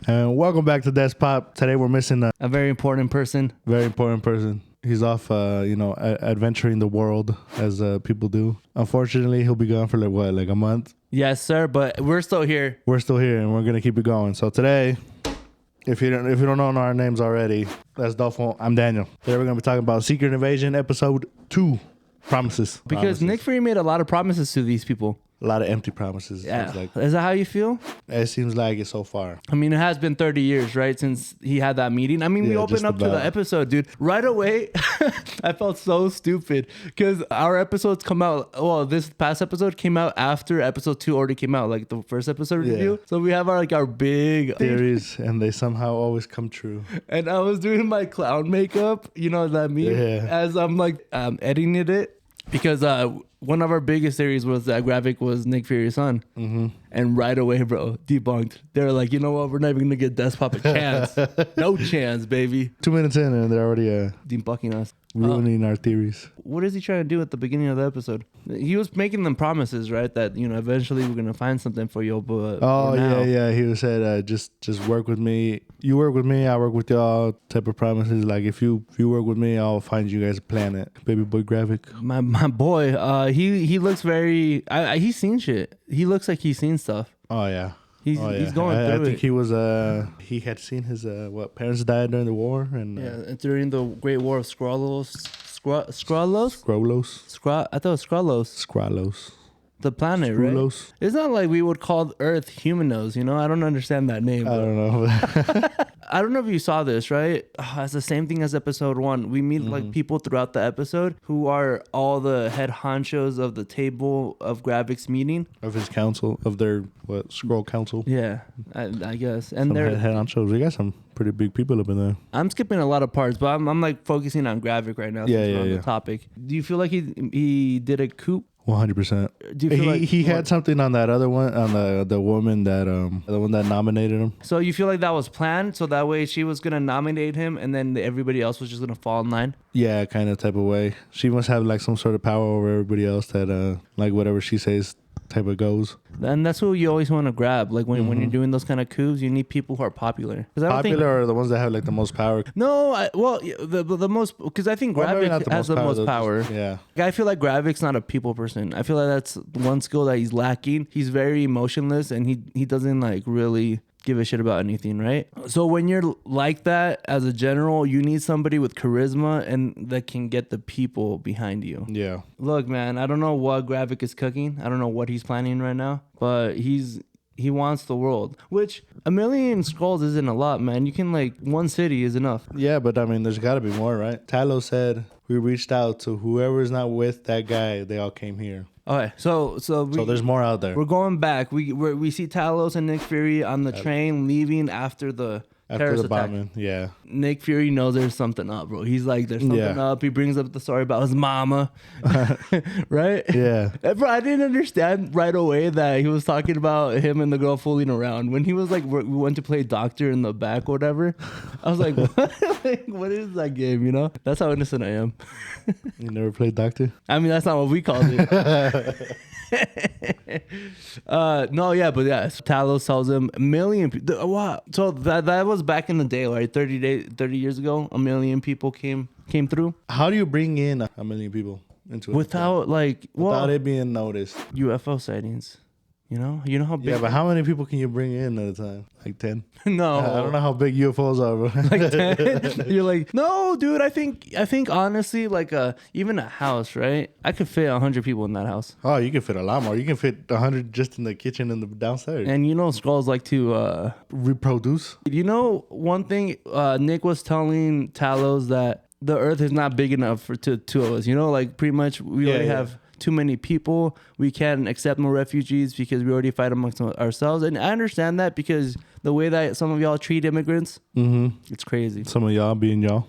And welcome back to Desk Pop. Today we're missing A very important person. very important person. He's off, adventuring the world as people do. Unfortunately, he'll be gone for like a month. Yes, sir. But we're still here. We're still here and we're gonna keep it going. So today, if you don't know our names already, that's Dolfo. I'm Daniel. Today we're gonna be talking about Secret Invasion Episode 2, Promises. Because Promises. Nick Fury made a lot of promises to these people. A lot of empty promises. Yeah. Like. Is that how you feel? It seems like it so far. I mean, it has been 30 years, right, since he had that meeting. I mean, we Yeah, opened just up to about. the episode, dude. Right away, I felt so stupid because our episodes come out. Well, this past episode came out after episode 2 already came out, like the first episode Yeah. review. So we have our big Theories, and they somehow always come true. And I was doing my clown makeup, you know that meme, Yeah. as I'm like editing it. Because one of our biggest theories was that Gravik was Nick Fury's son. Mm-hmm. And right away, bro, debunked. They were like, you know what? We're not even going to get Despop a chance. No chance, baby. 2 minutes in and they're already Debunking us. ruining our theories. What is he trying to do at the beginning of the episode? He was making them promises, right? That, you know, eventually we're going to find something for you. But Oh, for now- yeah. He said, just work with me. You work with me, I work with y'all type of promises. Like, if you work with me, I'll find you guys a planet. Baby boy Gravik. My boy, he looks very... he's seen shit. He looks like he's seen stuff. Oh, yeah. He's going I through think it. he was, he had seen his, parents died during the war. And Yeah, during the Great War of Skrullos. Skrullos? Skrullos. I thought it was Skrullos. Skrullos. The planet, right? Skrullos. It's not like we would call Earth Humanos, you know? I don't understand that name. I don't know. I don't know if you saw this, right? It's the same thing as episode 1. We meet Mm-hmm. like people throughout the episode who are all the head honchos of the table of Gravik's meeting. Of his council, of their, Scroll Council. Yeah, I guess. And Some they're... head on shoulders. We got some pretty big people up in there. I'm skipping a lot of parts, but I'm like focusing on Gravik right now. Yeah, since we're on yeah. the topic. Do you feel like he did a coup? 100%. Do you feel like He what? had something on that other one, on the woman that the one that nominated him. So you feel like that was planned, so that way she was gonna nominate him, and then everybody else was just gonna fall in line. Yeah, kind of type of way. She must have like some sort of power over everybody else that like whatever she says type of goes. And that's who you always want to grab. Like when you're doing those kind of coups, you need people who are popular. 'Cause I don't think- Popular are the ones that have like the most power. No, the most, because I think Well, maybe not Gravik has the most though, power. just- yeah. I feel like Gravik's not a people person. I feel like that's one skill that he's lacking. He's very emotionless, and he doesn't like really give a shit about anything, right? So when you're like that as a general, you need somebody with charisma and that can get the people behind you. Yeah. Look, man, I don't know what Gravik is cooking. I don't know what he's planning right now, but he wants the world, which 1 million Skrulls isn't a lot, man. You can like one city is enough. Yeah, but I mean, there's got to be more, right? Talos said we reached out to whoever's not with that guy. They all came here. Okay, so So there's more out there. we're going back. We see Talos and Nick Fury on the train leaving after the After terrorist the attack. bombing, yeah. Nick Fury knows there's something up, bro. He's like, there's something Yeah. up. He brings up the story about his mama, right? Yeah. Bro, I didn't understand right away that he was talking about him and the girl fooling around. When he was like, we went to play doctor in the back or whatever, I was like, what? Like, what is that game, you know? That's how innocent I am. You never played Doctor? I mean, that's not what we called it. No, yeah, but yeah, Talos tells him 1 million people. Wow. So that was back in the day, right? 30 years ago, 1 million people came through How do you bring in 1 million people into it? without like Without it being noticed. UFO sightings. You know how big? Yeah, but how many people can you bring in at a time? Like 10? No, I don't know how big UFOs are, bro. Like 10? You're like, no, dude. I think honestly, like even a house, right? I could fit 100 people in that house. Oh, you can fit a lot more. You can fit 100 just in the kitchen and the downstairs. And you know, Skrulls like to. Reproduce? You know, one thing Nick was telling Talos that the Earth is not big enough for two of us. You know, like pretty much we already have too many people. We can't accept more refugees because we already fight amongst ourselves. And I understand that because the way that some of y'all treat immigrants, it's crazy. Some of y'all being y'all.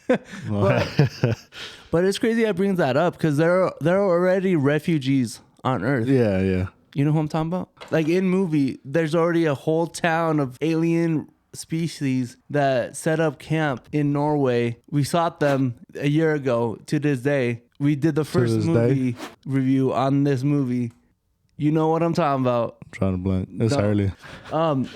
But it's crazy that brings that up because there are already refugees on Earth. Yeah. You know who I'm talking about? Like in movie, there's already a whole town of alien species that set up camp in Norway. We sought them a year ago to this day. We did the first this movie review on this movie. You know what I'm talking about. I'm trying to blank. It's No. early.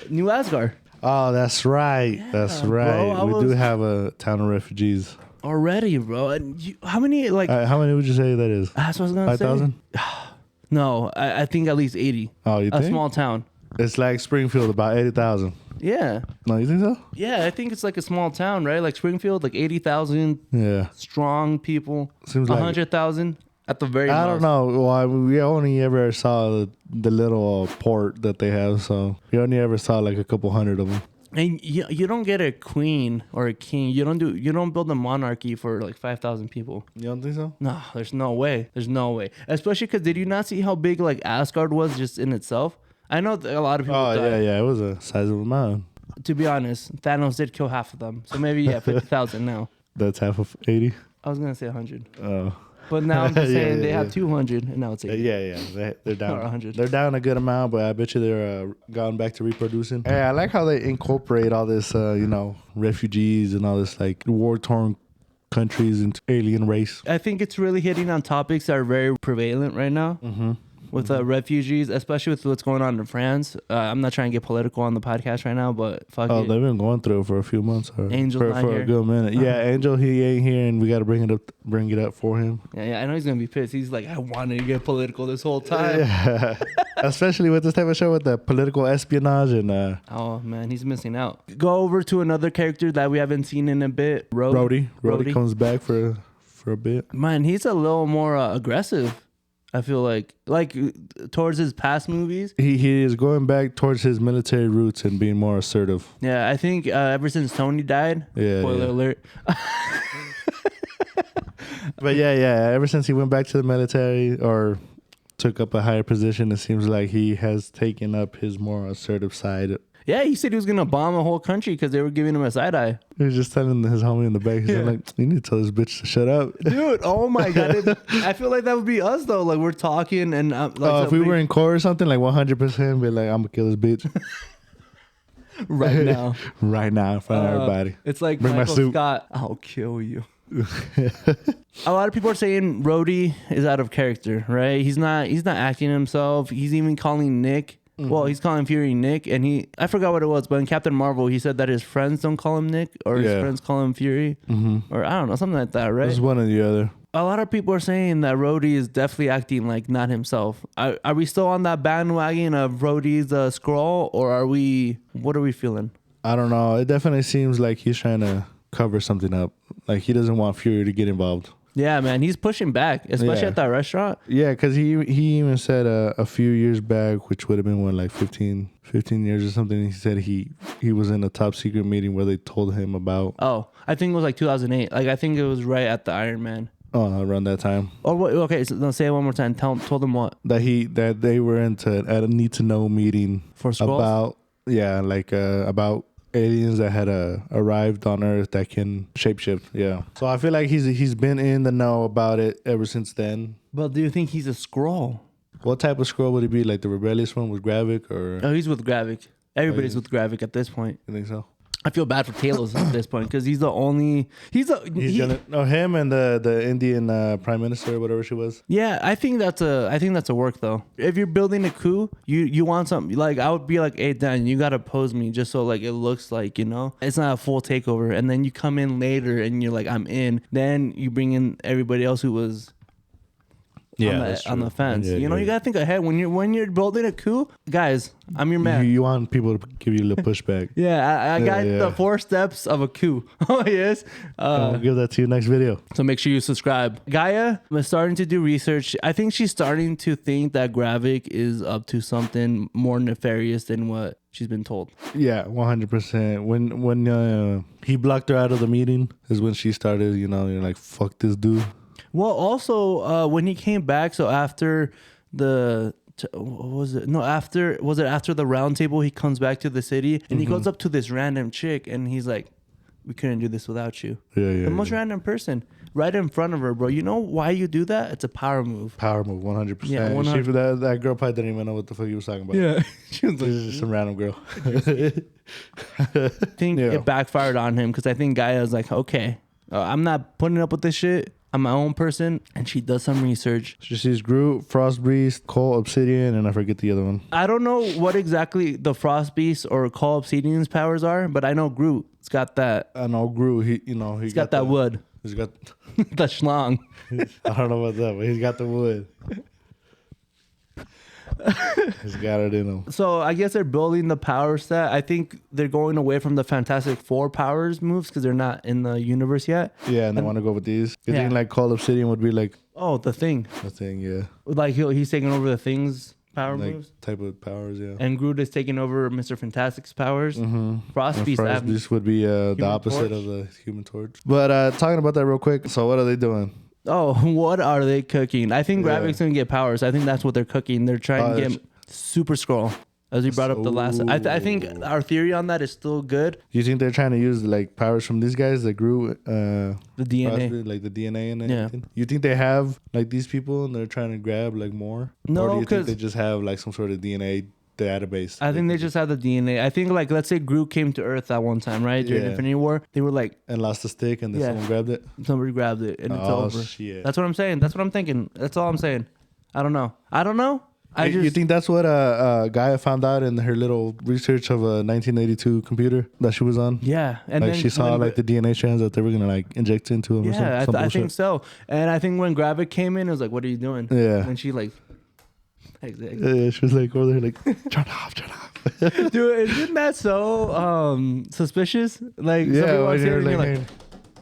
New Asgard. Oh, that's right. That's right. bro, We do have a town of refugees. Already, bro. And how many, like, How many would you say that is? that's what I was going to say. 5,000? No, I think at least 80. Oh, you A think? small town. It's like Springfield, about 80,000. Yeah. No, you think so? Yeah, I think it's like a small town, right? Like Springfield, like 80,000 Yeah. strong people. Seems like 100,000 at the very I most. don't know. Well, we only ever saw the little port that they have, so we only ever saw like a couple hundred of them. And you don't get a queen or a king. You don't build a monarchy for like 5,000 people. You don't think so? No, there's no way. There's no way. Especially because did you not see how big like Asgard was just in itself? I know a lot of people. Oh, died. yeah. It was a size of a mountain. To be honest, Thanos did kill half of them. So maybe 50,000 now. That's half of 80. I was gonna say 100, Oh. but now I'm just Yeah, saying they yeah. have 200, and now it's 80. Yeah. They're down. Or 100. They're down a good amount, but I bet you they're gone back to reproducing. Hey, I like how they incorporate all this, refugees and all this like war-torn countries into alien race. I think it's really hitting on topics that are very prevalent right now with refugees, especially with what's going on in France. I'm not trying to get political on the podcast right now, but fuck Oh, it. they've been going through it for a few months. Or Angel's for, not for here. a good minute. Yeah, Angel, he ain't here, and we got to bring it up for him. Yeah, I know he's gonna be pissed. He's like, I wanted to get political this whole time. Yeah. Especially with this type of show with the political espionage and Oh man, he's missing out. Go over to another character that we haven't seen in a bit. Rhodey. Rhodey comes back for a bit. Man, he's a little more aggressive. I feel like towards his past movies. He is going back towards his military roots and being more assertive. Yeah, I think ever since Tony died. Yeah, Spoiler yeah. alert. But yeah, ever since he went back to the military or took up a higher position, it seems like he has taken up his more assertive side. Yeah, he said he was gonna bomb a whole country because they were giving him a side eye. He was just telling his homie in the back, he's like, you need to tell this bitch to shut up. Dude, oh my god! I feel like that would be us though. Like we're talking and If we were in court or something, like 100%, be like, I'm gonna kill this bitch right now, right now in front of everybody. It's like Bring my Michael suit. Scott. I'll kill you. A lot of people are saying Rhodey is out of character, right? He's not acting himself. He's even calling Nick. Well, he's calling Fury Nick, and I forgot what it was, but in Captain Marvel, he said that his friends don't call him Nick, or his Yeah. friends call him Fury, or I don't know, something like that, right? It's one or the other. A lot of people are saying that Rhodey is definitely acting like not himself. Are we still on that bandwagon of Rhodey's Skrull, or what are we feeling? I don't know. It definitely seems like he's trying to cover something up. Like he doesn't want Fury to get involved. Yeah, man, he's pushing back, especially Yeah. at that restaurant. Yeah, because he even said a few years back, which would have been like 15 years or something. He said he was in a top secret meeting where they told him about Oh, I think it was like 2008. Like I think it was right at the Iron Man. around that time Or what? Okay, so let's say it one more time. Told them what that they were into at a need to know meeting for Skrulls? about aliens that had arrived on Earth that can shapeshift. Yeah. So I feel like he's been in the know about it ever since then. But do you think he's a Skrull? What type of Skrull would he be? Like the rebellious one with Gravik, or Oh, he's with Gravik. Everybody's Oh, with Gravik at this point. you think so? I feel bad for Talos at this point because he's the only. Him and the Indian prime minister or whatever she was. Yeah, I think that's a work though. If you're building a coup, you want something like I would be like, hey Dan, you gotta pose me just so like it looks like it's not a full takeover, and then you come in later and you're like I'm in. Then you bring in everybody else who was on the fence. Yeah, you yeah. gotta think ahead when you're building a coup, guys. I'm your man. You want people to give you a little pushback. Yeah, I got yeah. the 4 steps of a coup. Oh yes. I'll give that to you next video. So make sure you subscribe. Gaia was starting to do research. I think she's starting to think that Gravik is up to something more nefarious than what she's been told. Yeah, 100%. When he blocked her out of the meeting is when she started, you're like, fuck this dude. Well, also when he came back, so after was it after the round table, he comes back to the city and he goes up to this random chick and he's like, we couldn't do this without you. Yeah. The most random person right in front of her, bro. You know why you do that? It's a power move. Power move, 100%. Yeah, 100%. That girl probably didn't even know what the fuck he was talking about. Yeah. She was This is just some random girl. I think Yeah. it backfired on him because I think Gaia was like, okay, I'm not putting up with this shit. I'm my own person, and she does some research. She sees Groot, Frost Beast, Cole Obsidian, and I forget the other one. I don't know what exactly the Frost Beast or Call Obsidian's powers are, but I know Groot's got that. I know Groot. He's Got that wood. He's got. The schlong. I don't know about that, but he's got the wood. He's got it in him. So I guess they're building the power set. I think they're going away from the Fantastic Four powers moves because they're not in the universe yet. Yeah, and they want to go with these. You Yeah. think like Call Obsidian would be like Oh, the Thing. a thing? Yeah, Like he's taking over the Thing's power like moves. type of powers. Yeah. And Groot is taking over Mr. Fantastic's powers. Frost And Beast. Frost Beast would be the opposite Torch. of the Human Torch. But talking about that real quick. So what are they doing? Oh, what are they cooking? I think Yeah. Gravik's gonna get powers. I think that's what they're cooking. They're trying to get Super Scroll. As we brought up the last, I think our theory on that is still good. You think they're trying to use like powers from these guys that grew The DNA. like the DNA and Yeah. everything? You think they have like these people and they're trying to grab like more? No, or do you think 'cause- they just have like some sort of DNA database? I think they just have the DNA. I think like let's say Groot came to Earth that one time, right? During Yeah. Infinity War, they were like and lost the stick and then Yeah. someone grabbed it. somebody grabbed it and it's Oh over. shit! That's what I'm saying. That's what I'm thinking. That's all I'm saying. I don't know. You think that's what Gaia found out in her little research of a 1982 computer that she was on? Yeah, and Like then she saw when- like the DNA strands that they were gonna like inject into him. Or Yeah, some I think bullshit. so. And I think when Gravik came in, it was like, "What are you doing?" Yeah. And she like, Yeah, she was like over there like turn off. dude, isn't that so suspicious? Like, Yeah, somebody when walks in you're and you're like,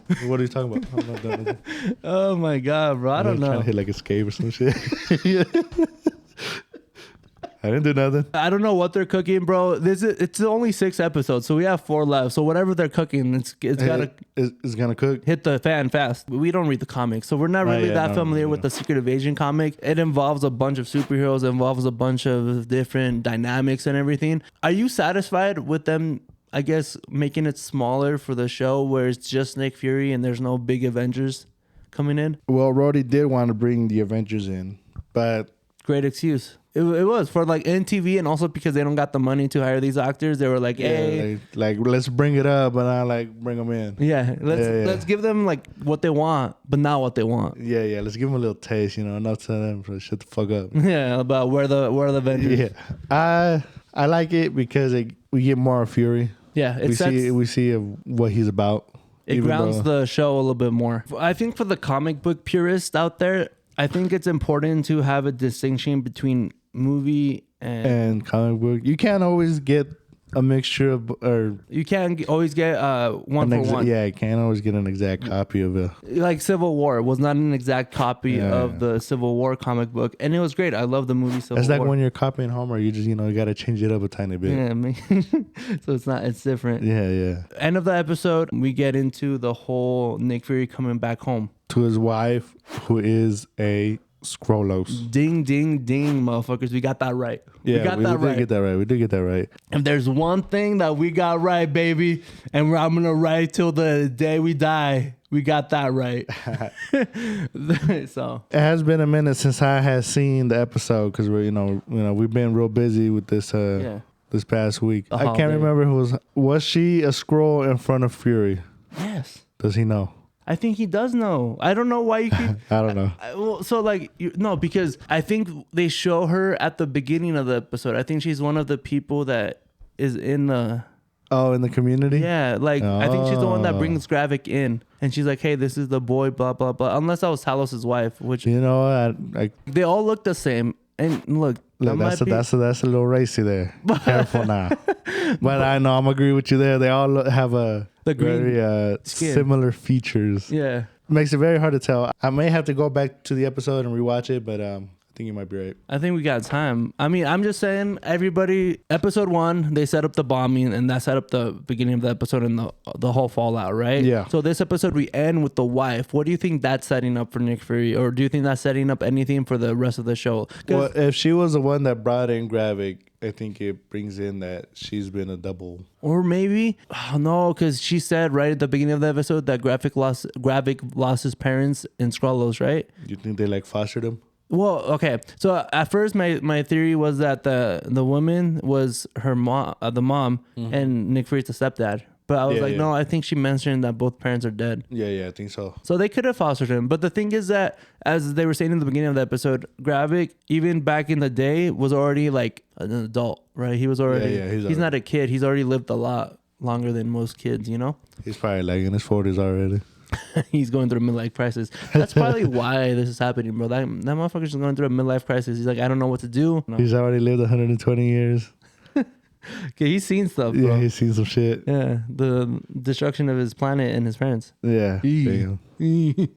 like, hey, what are you talking about? I'm not done with it. "Oh my god, bro, I don't Trying know." to hit like escape or some shit. Yeah. I didn't do nothing. I don't know what they're cooking, bro. It's only 6 episodes, so we have 4 left. So whatever they're cooking, it's gotta It's gonna cook. hit the fan fast. We don't read the comics, so we're not really that familiar with the Secret Invasion comic. It involves a bunch of superheroes, it involves a bunch of different dynamics and everything. Are you satisfied with them, I guess, making it smaller for the show where it's just Nick Fury and there's no big Avengers coming in? Well, Rhodey did want to bring the Avengers in, but Great excuse. It was for like NTV, and also because they don't got the money to hire these actors. They were like, "Hey, yeah, like let's bring it up, but not like bring them in. let's give them like what they want, but not what they want." Yeah, let's give them a little taste, enough to them to shut the fuck up. Yeah, about where the Avengers. Yeah, I like it because we get more of Fury. Yeah, We see what he's about. it even grounds though- the show a little bit more. I think for the comic book purists out there, I think it's important to have a distinction between movie and comic book. You can't always get a mixture of, or you can't always get one for one. Yeah, you can't always get an exact copy of it. Like Civil War was not an exact copy of Yeah. the Civil War comic book, and it was great. I love the movie Civil It's War. like when you're copying Homer, you just you got to change it up a tiny bit. Yeah, I mean, so it's different. Yeah. End of the episode, we get into the whole Nick Fury coming back home. To his wife, who is a Skrullos. Ding, ding, ding, motherfuckers. We got that right. Yeah, we got that did right. get that right. We did get that right. If there's one thing that we got right, baby, and I'm gonna write till the day we die, we got that right. So It has been a minute since I had seen the episode because we're we've been real busy with this this past week. I can't holiday. remember who was she a Skrull in front of Fury? yes, Does he know? I think he does know. I don't know why you keep. I don't know. Well, so like no, because I think they show her at the beginning of the episode. I think she's one of the people that is in the. Oh, in the community? Yeah, like I think she's the one that Oh. brings Gravik in, and she's like, "Hey, this is the boy." Blah blah blah. Unless that was Talos' wife, which You know, they all look the same. And look, that's a little racy there. Careful now. But I know I'm agree with you there. They all have The green very skin. similar features. yeah. Makes it very hard to tell. I may have to go back to the episode and rewatch it, but I think you might be right. I think we got time. I mean, I'm just saying, everybody, episode 1, they set up the bombing, and that set up the beginning of the episode and the whole fallout, right? Yeah. So this episode, we end with the wife. What do you think that's setting up for Nick Fury? Or do you think that's setting up anything for the rest of the show? 'Cause- Well, if she was the one that brought in Gravik, I think it brings in that she's been a double. Or maybe, oh no, because she said right at the beginning of the episode that Gravik lost his parents in Skrullos, right? You think they like fostered him? Well, okay. So at first, my theory was that the woman was her mom, the mom, and Nick Fury's the stepdad. But I was Yeah, like, yeah. no, I think she mentioned that both parents are dead. Yeah, I think so. So they could have fostered him. But the thing is that, as they were saying in the beginning of the episode, Gravik, even back in the day, was already like an adult, right? He was already, Yeah, he's not a kid. He's already lived a lot longer than most kids, you know? He's probably like in his 40s already. He's going through a midlife crisis. That's probably why this is happening, bro. That motherfucker's just going through a midlife crisis. He's like, I don't know what to do. No. He's already lived 120 years. Okay, he's seen stuff, bro. Yeah, he's seen some shit. Yeah, the destruction of his planet and his parents. Yeah. Damn.